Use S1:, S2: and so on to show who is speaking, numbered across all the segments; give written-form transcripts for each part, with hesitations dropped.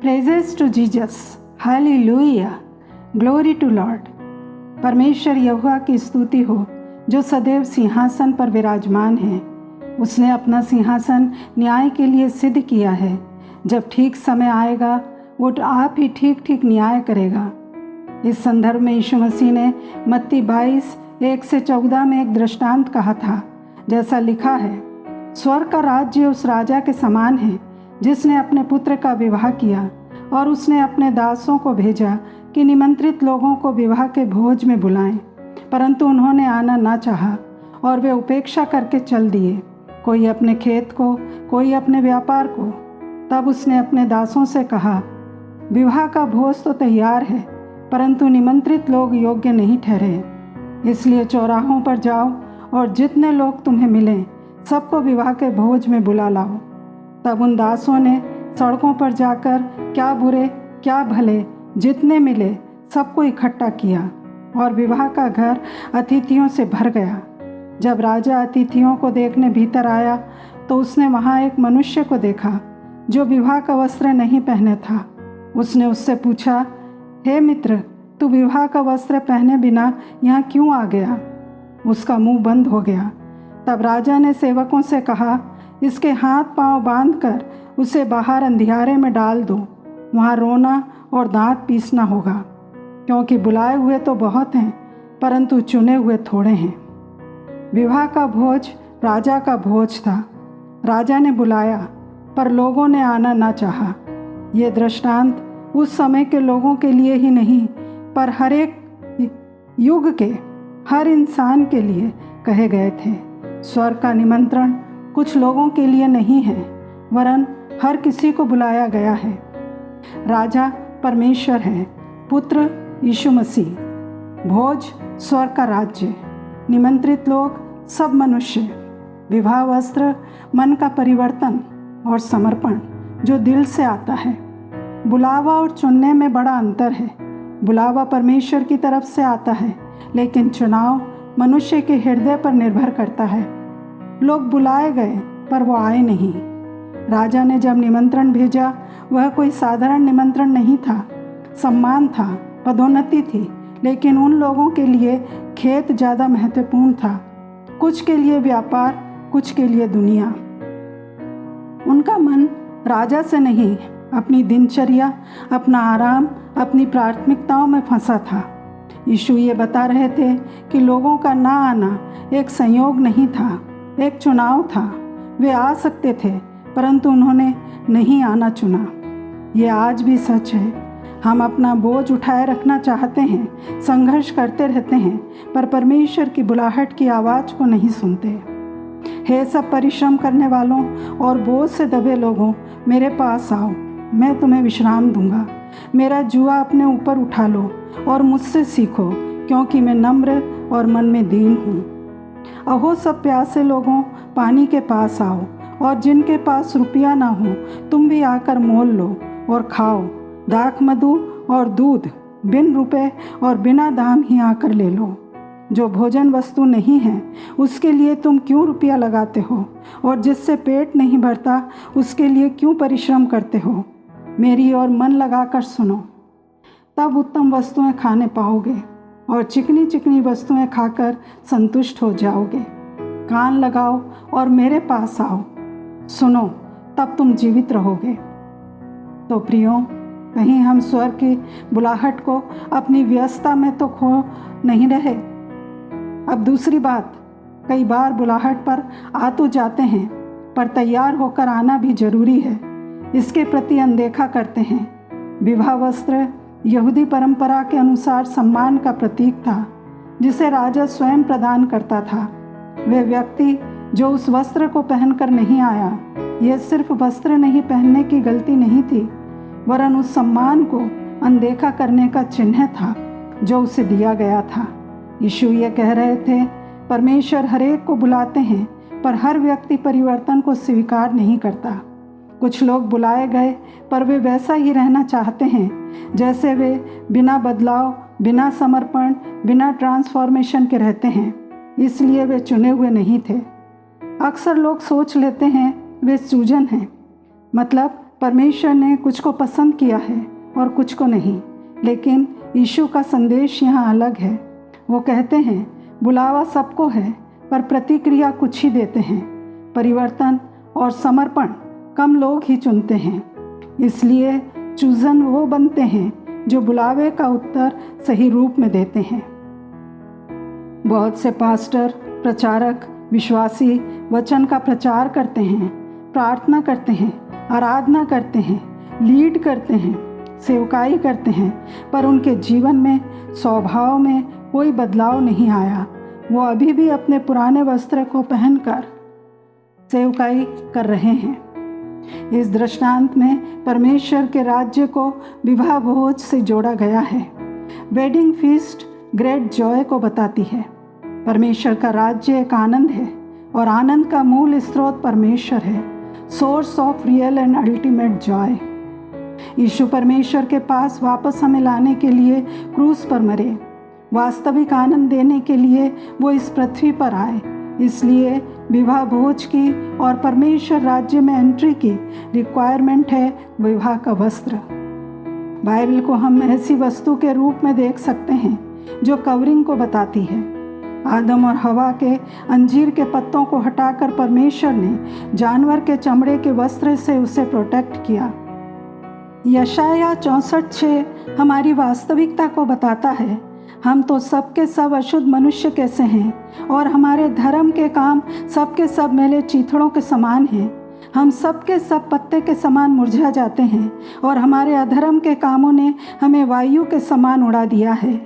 S1: Praises to Jesus, hallelujah, glory to Lord. परमेश्वर यहोवा की स्तुति हो जो सदैव सिंहासन पर विराजमान है। उसने अपना सिंहासन न्याय के लिए सिद्ध किया है। जब ठीक समय आएगा वो आप ही ठीक ठीक न्याय करेगा। इस संदर्भ में यीशु मसीह ने मत्ती 22:1-14 में एक दृष्टांत कहा था। जैसा लिखा है, स्वर्ग का राज्य उस राजा के समान है जिसने अपने पुत्र का विवाह किया, और उसने अपने दासों को भेजा कि निमंत्रित लोगों को विवाह के भोज में बुलाएं, परंतु उन्होंने आना ना चाहा और वे उपेक्षा करके चल दिए, कोई अपने खेत को, कोई अपने व्यापार को। तब उसने अपने दासों से कहा, विवाह का भोज तो तैयार है, परंतु निमंत्रित लोग योग्य नहीं ठहरे। इसलिए चौराहों पर जाओ और जितने लोग तुम्हें मिलें सबको विवाह के भोज में बुला लाओ। तब उन दासों ने सड़कों पर जाकर क्या बुरे क्या भले जितने मिले सबको इकट्ठा किया, और विवाह का घर अतिथियों से भर गया। जब राजा अतिथियों को देखने भीतर आया तो उसने वहाँ एक मनुष्य को देखा जो विवाह का वस्त्र नहीं पहने था। उसने उससे पूछा, हे मित्र, तू विवाह का वस्त्र पहने बिना यहाँ क्यों आ गया? उसका मुंह बंद हो गया। तब राजा ने सेवकों से कहा, इसके हाथ पांव बांधकर उसे बाहर अंधियारे में डाल दो, वहाँ रोना और दांत पीसना होगा, क्योंकि बुलाए हुए तो बहुत हैं परंतु चुने हुए थोड़े हैं। विवाह का भोज राजा का भोज था। राजा ने बुलाया पर लोगों ने आना ना चाहा। ये दृष्टांत उस समय के लोगों के लिए ही नहीं पर हर एक युग के हर इंसान के लिए कहे गए थे। स्वर्ग का निमंत्रण कुछ लोगों के लिए नहीं है, वरन हर किसी को बुलाया गया है। राजा परमेश्वर है, पुत्र यीशु मसीह, भोज स्वर्ग का राज्य, निमंत्रित लोग सब मनुष्य, विवाह वस्त्र मन का परिवर्तन और समर्पण जो दिल से आता है। बुलावा और चुनने में बड़ा अंतर है। बुलावा परमेश्वर की तरफ से आता है, लेकिन चुनाव मनुष्य के हृदय पर निर्भर करता है। लोग बुलाए गए पर वो आए नहीं। राजा ने जब निमंत्रण भेजा वह कोई साधारण निमंत्रण नहीं था। सम्मान था, पदोन्नति थी, लेकिन उन लोगों के लिए खेत ज़्यादा महत्वपूर्ण था। कुछ के लिए व्यापार, कुछ के लिए दुनिया। उनका मन राजा से नहीं, अपनी दिनचर्या, अपना आराम, अपनी प्राथमिकताओं में फंसा था। यीशु ये बता रहे थे कि लोगों का ना आना एक संयोग नहीं था, एक चुनाव था। वे आ सकते थे परंतु उन्होंने नहीं आना चुना। ये आज भी सच है। हम अपना बोझ उठाए रखना चाहते हैं, संघर्ष करते रहते हैं, पर परमेश्वर की बुलाहट की आवाज़ को नहीं सुनते। हे सब परिश्रम करने वालों और बोझ से दबे लोगों, मेरे पास आओ, मैं तुम्हें विश्राम दूंगा। मेरा जुआ अपने ऊपर उठा लो और मुझसे सीखो, क्योंकि मैं नम्र और मन में दीन हूँ। अहो सब प्यासे लोगों, पानी के पास आओ, और जिनके पास रुपया ना हो तुम भी आकर मोल लो और खाओ। दाख मधु और दूध बिन रुपए और बिना दाम ही आकर ले लो। जो भोजन वस्तु नहीं है उसके लिए तुम क्यों रुपया लगाते हो, और जिससे पेट नहीं भरता उसके लिए क्यों परिश्रम करते हो? मेरी ओर मन लगाकर सुनो, तब उत्तम वस्तुएं खाने पाओगे और चिकनी चिकनी वस्तुएं खाकर संतुष्ट हो जाओगे। कान लगाओ और मेरे पास आओ, सुनो, तब तुम जीवित रहोगे। तो प्रियो, कहीं हम स्वर्ग की बुलाहट को अपनी व्यस्तता में तो खो नहीं रहे। अब दूसरी बात, कई बार बुलाहट पर आ तो जाते हैं पर तैयार होकर आना भी जरूरी है। इसके प्रति अनदेखा करते हैं। विवाह वस्त्र यहूदी परंपरा के अनुसार सम्मान का प्रतीक था, जिसे राजा स्वयं प्रदान करता था। वह व्यक्ति जो उस वस्त्र को पहनकर नहीं आया, यह सिर्फ वस्त्र नहीं पहनने की गलती नहीं थी, वरन उस सम्मान को अनदेखा करने का चिन्ह था जो उसे दिया गया था। यीशु ये कह रहे थे, परमेश्वर हर एक को बुलाते हैं पर हर व्यक्ति परिवर्तन को स्वीकार नहीं करता। कुछ लोग बुलाए गए पर वे वैसा ही रहना चाहते हैं जैसे वे बिना बदलाव, बिना समर्पण, बिना ट्रांसफॉर्मेशन के रहते हैं, इसलिए वे चुने हुए नहीं थे। अक्सर लोग सोच लेते हैं वे सूजन हैं, मतलब परमेश्वर ने कुछ को पसंद किया है और कुछ को नहीं, लेकिन यीशु का संदेश यहाँ अलग है। वो कहते हैं बुलावा सबको है, पर प्रतिक्रिया कुछ ही देते हैं। परिवर्तन और समर्पण कम लोग ही चुनते हैं। इसलिए चूजन वो बनते हैं जो बुलावे का उत्तर सही रूप में देते हैं। बहुत से पास्टर, प्रचारक, विश्वासी वचन का प्रचार करते हैं, प्रार्थना करते हैं, आराधना करते हैं, लीड करते हैं, सेवकाई करते हैं, पर उनके जीवन में, स्वभाव में कोई बदलाव नहीं आया। वो अभी भी अपने पुराने वस्त्र को पहनकर सेवकाई कर रहे हैं। इस दृष्टांत में परमेश्वर के राज्य को विवाह भोज से जोड़ा गया है। वेडिंग फीस्ट ग्रेट जॉय को बताती है। परमेश्वर का राज्य एक आनंद है और आनंद का मूल स्रोत परमेश्वर है, source of real and ultimate joy. Yeshu परमेश्वर के पास वापस हमें लाने के लिए क्रूस पर मरे। वास्तविक आनंद देने के लिए वो इस पृथ्वी पर आए। इसलिए विवाह भोज की और परमेश्वर राज्य में एंट्री की रिक्वायरमेंट है विवाह का वस्त्र। बाइबल को हम ऐसी वस्तु के रूप में देख सकते हैं जो कवरिंग को बताती है। आदम और हवा के अंजीर के पत्तों को हटाकर परमेश्वर ने जानवर के चमड़े के वस्त्र से उसे प्रोटेक्ट किया। यशाया 64:6 हमारी वास्तविकता को बताता है। हम तो सब के सब अशुद्ध मनुष्य कैसे हैं और हमारे धर्म के काम सब के सब मैले चीथड़ों के समान हैं। हम सब के सब पत्ते के समान मुरझा जाते हैं और हमारे अधर्म के कामों ने हमें वायु के समान उड़ा दिया है।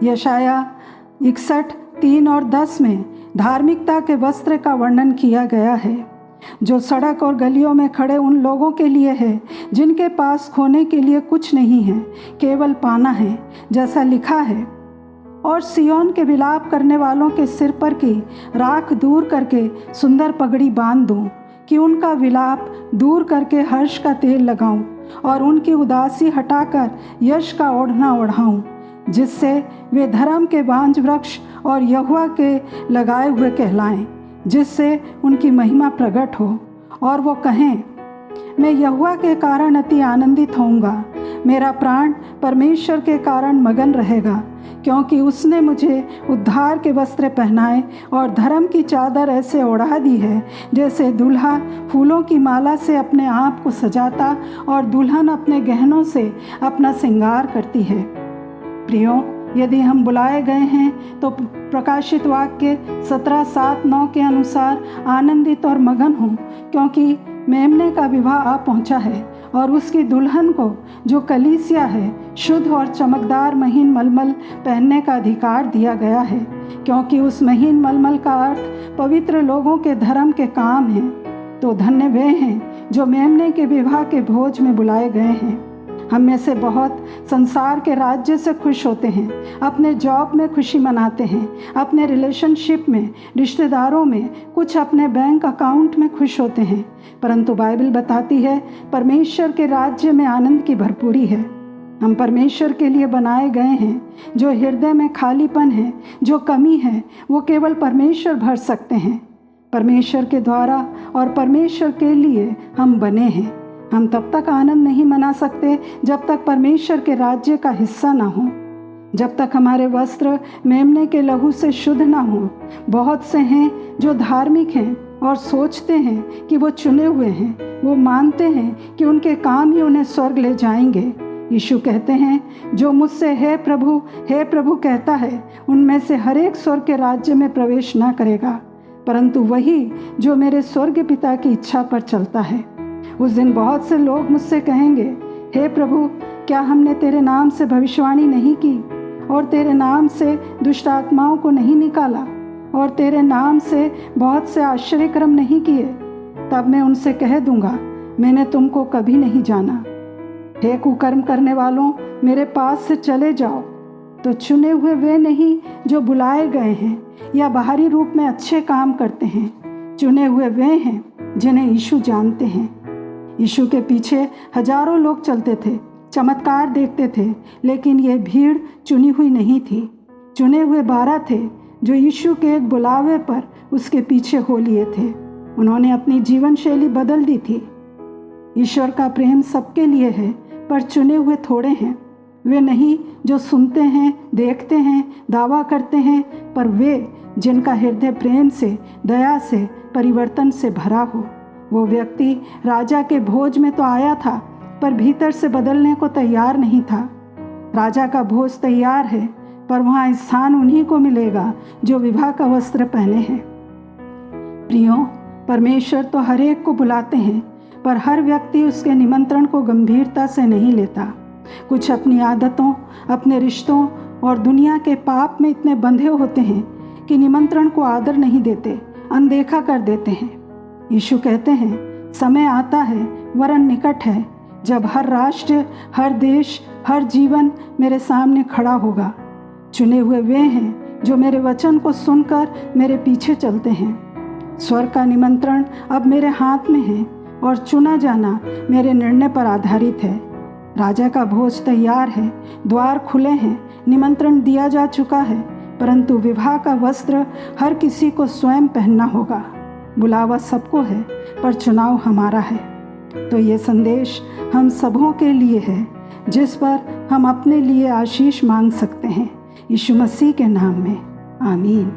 S1: यशाया 61:3 और 10 में धार्मिकता के वस्त्र का वर्णन किया गया है, जो सड़क और गलियों में खड़े उन लोगों के लिए है जिनके पास खोने के लिए कुछ नहीं है, केवल पाना है, जैसा लिखा है। और सियोन के विलाप करने वालों के सिर पर की राख दूर करके सुंदर पगड़ी बांध दूं, कि उनका विलाप दूर करके हर्ष का तेल लगाऊं और उनकी उदासी हटाकर यश का ओढ़ना ओढ़ाऊं, जिससे वे धर्म के बांझ वृक्ष और यहोवा के लगाए हुए कहलाएं, जिससे उनकी महिमा प्रकट हो और वो कहें, मैं यहोवा के कारण अति आनंदित होऊंगा। मेरा प्राण परमेश्वर के कारण मगन रहेगा, क्योंकि उसने मुझे उद्धार के वस्त्र पहनाए और धर्म की चादर ऐसे ओढ़ा दी है जैसे दूल्हा फूलों की माला से अपने आप को सजाता और दुल्हन अपने गहनों से अपना श्रृंगार करती है। प्रियो, यदि हम बुलाए गए हैं तो प्रकाशित वाक्य 17:7-9 के अनुसार आनंदित और मगन हों, क्योंकि मेमने का विवाह आ पहुंचा है और उसकी दुल्हन को, जो कलीसिया है, शुद्ध और चमकदार महीन मलमल पहनने का अधिकार दिया गया है, क्योंकि उस महीन मलमल का अर्थ पवित्र लोगों के धर्म के काम है। तो धन्य वे हैं जो मेमने के विवाह के भोज में बुलाए गए हैं। हम में से बहुत संसार के राज्य से खुश होते हैं, अपने जॉब में खुशी मनाते हैं, अपने रिलेशनशिप में, रिश्तेदारों में, कुछ अपने बैंक अकाउंट में खुश होते हैं, परंतु बाइबल बताती है परमेश्वर के राज्य में आनंद की भरपूरी है। हम परमेश्वर के लिए बनाए गए हैं। जो हृदय में खालीपन है, जो कमी है, वो केवल परमेश्वर भर सकते हैं। परमेश्वर के द्वारा और परमेश्वर के लिए हम बने हैं। हम तब तक आनंद नहीं मना सकते जब तक परमेश्वर के राज्य का हिस्सा ना हो, जब तक हमारे वस्त्र मेमने के लहू से शुद्ध ना हो। बहुत से हैं जो धार्मिक हैं और सोचते हैं कि वो चुने हुए हैं। वो मानते हैं कि उनके काम ही उन्हें स्वर्ग ले जाएंगे। यीशु कहते हैं, जो मुझसे हे प्रभु कहता है, उनमें से हर एक स्वर्ग के राज्य में प्रवेश ना करेगा, परंतु वही जो मेरे स्वर्ग पिता की इच्छा पर चलता है। उस दिन बहुत से लोग मुझसे कहेंगे, हे प्रभु, क्या हमने तेरे नाम से भविष्यवाणी नहीं की और तेरे नाम से दुष्ट आत्माओं को नहीं निकाला और तेरे नाम से बहुत से आश्चर्यक्रम नहीं किए? तब मैं उनसे कह दूंगा, मैंने तुमको कभी नहीं जाना। हे कुकर्म करने वालों, मेरे पास से चले जाओ। तो चुने हुए वे नहीं जो बुलाए गए हैं या बाहरी रूप में अच्छे काम करते हैं। चुने हुए वे हैं जिन्हें यीशु जानते हैं। यीशु के पीछे हजारों लोग चलते थे, चमत्कार देखते थे, लेकिन ये भीड़ चुनी हुई नहीं थी। चुने हुए 12 थे जो यीशु के एक बुलावे पर उसके पीछे हो लिए थे। उन्होंने अपनी जीवन शैली बदल दी थी। ईश्वर का प्रेम सबके लिए है, पर चुने हुए थोड़े हैं। वे नहीं जो सुनते हैं, देखते हैं, दावा करते हैं, पर वे जिनका हृदय प्रेम से, दया से, परिवर्तन से भरा हो। वो व्यक्ति राजा के भोज में तो आया था, पर भीतर से बदलने को तैयार नहीं था। राजा का भोज तैयार है, पर वहाँ स्थान उन्हीं को मिलेगा जो विवाह का वस्त्र पहने हैं। प्रियो, परमेश्वर तो हर एक को बुलाते हैं, पर हर व्यक्ति उसके निमंत्रण को गंभीरता से नहीं लेता। कुछ अपनी आदतों, अपने रिश्तों और दुनिया के पाप में इतने बंधे होते हैं कि निमंत्रण को आदर नहीं देते, अनदेखा कर देते हैं। यीशु कहते हैं, समय आता है, वरन निकट है, जब हर राष्ट्र, हर देश, हर जीवन मेरे सामने खड़ा होगा। चुने हुए वे हैं जो मेरे वचन को सुनकर मेरे पीछे चलते हैं। स्वर्ग का निमंत्रण अब मेरे हाथ में है और चुना जाना मेरे निर्णय पर आधारित है। राजा का भोज तैयार है, द्वार खुले हैं, निमंत्रण दिया जा चुका है, परंतु विवाह का वस्त्र हर किसी को स्वयं पहनना होगा। बुलावा सबको है, पर चुनाव हमारा है। तो ये संदेश हम सबों के लिए है, जिस पर हम अपने लिए आशीष मांग सकते हैं। यीशु मसीह के नाम में आमीन।